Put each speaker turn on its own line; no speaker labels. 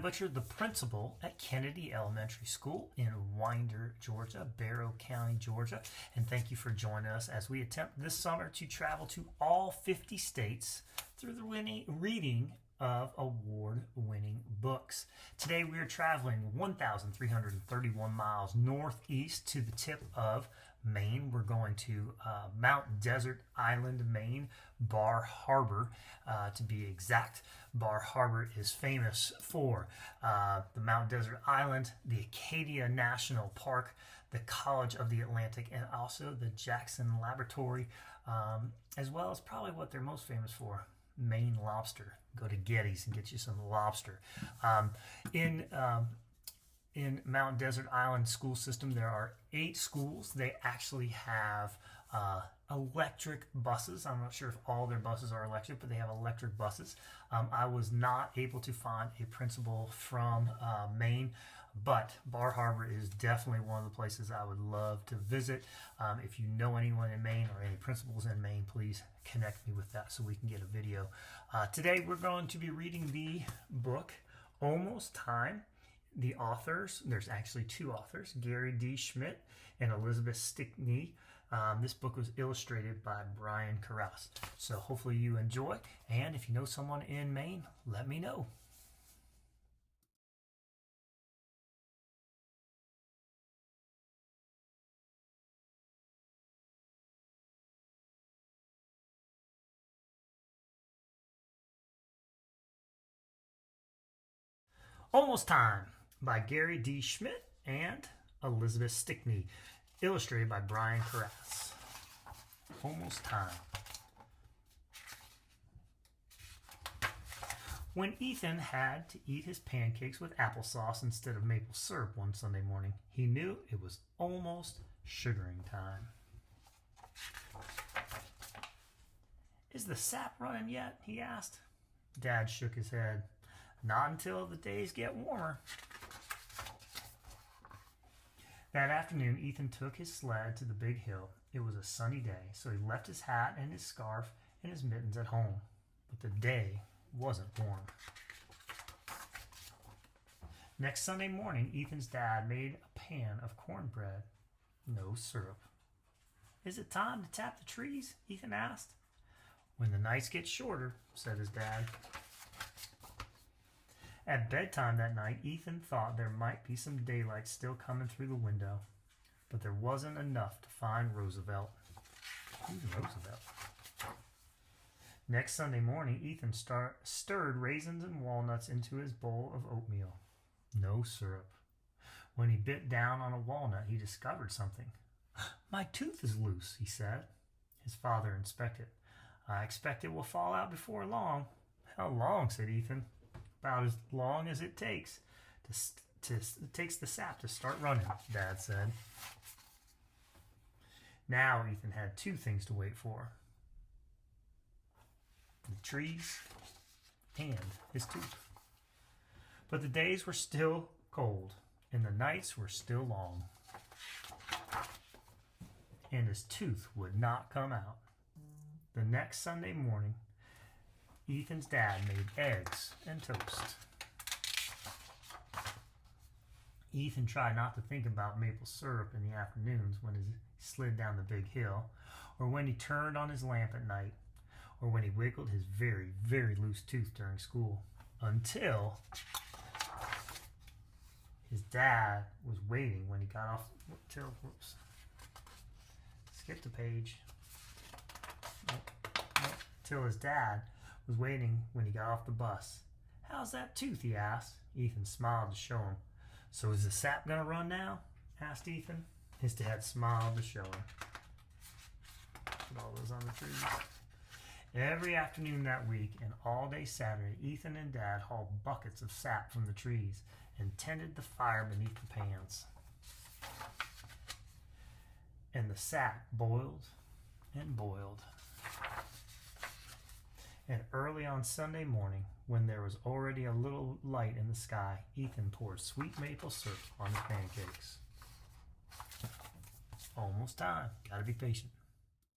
but you're the principal at Kennedy Elementary School in Winder, Georgia, Barrow County, Georgia. And thank you for joining us as we attempt this summer to travel to all 50 states through the reading of award-winning books. Today we are traveling 1,331 miles northeast to the tip of Maine. We're going to Mount Desert Island, Maine, Bar Harbor to be exact. Bar Harbor is famous for the Mount Desert Island, the Acadia National Park, the College of the Atlantic, and also the Jackson Laboratory, as well as probably what they're most famous for, Maine lobster. Go to Getty's and get you some lobster. In Mount Desert Island school system, there are 8 schools. They actually have electric buses. I'm not sure if all their buses are electric, but they have electric buses. I was not able to find a principal from Maine, but Bar Harbor is definitely one of the places I would love to visit. If you know anyone in Maine or any principals in Maine, please connect me with that so we can get a video. Today we're going to be reading the book Almost Time. The authors, there's actually 2 authors, Gary D. Schmidt and Elizabeth Stickney. This book was illustrated by Brian Carras. So hopefully you enjoy, and if you know someone in Maine, let me know. Almost Time by Gary D. Schmidt and Elizabeth Stickney, illustrated by Brian Carras. Almost Time. When Ethan had to eat his pancakes with applesauce instead of maple syrup one Sunday morning, he knew it was almost sugaring time. "Is the sap running yet?" he asked. Dad shook his head. "Not until the days get warmer." That afternoon, Ethan took his sled to the big hill. It was a sunny day, so he left his hat and his scarf and his mittens at home. But the day wasn't warm. Next Sunday morning, Ethan's dad made a pan of cornbread. No syrup. "Is it time to tap the trees?" Ethan asked. "When the nights get shorter," said his dad. At bedtime that night, Ethan thought there might be some daylight still coming through the window, but there wasn't enough to find Roosevelt. Who's Roosevelt? Next Sunday morning, Ethan stirred raisins and walnuts into his bowl of oatmeal. No syrup. When he bit down on a walnut, he discovered something. "My tooth is loose," he said. His father inspected. "I expect it will fall out before long." "How long?" said Ethan. "About as long as it takes the sap to start running," Dad said. Now Ethan had 2 things to wait for: the trees and his tooth. But the days were still cold, and the nights were still long, and his tooth would not come out. The next Sunday morning, Ethan's dad made eggs and toast. Ethan tried not to think about maple syrup in the afternoons when he slid down the big hill, or when he turned on his lamp at night, or when he wiggled his very, very loose tooth during school, until his dad was waiting when he got off. Skip the page. Till his dad was waiting when he got off the bus. "How's that tooth?" he asked. Ethan smiled to show him. "So is the sap gonna run now?" asked Ethan. His dad smiled to show him. Put all those on the trees. Every afternoon that week and all day Saturday, Ethan and Dad hauled buckets of sap from the trees and tended the fire beneath the pans. And the sap boiled and boiled. And early on Sunday morning, when there was already a little light in the sky, Ethan poured sweet maple syrup on his pancakes. Almost time. Gotta be patient.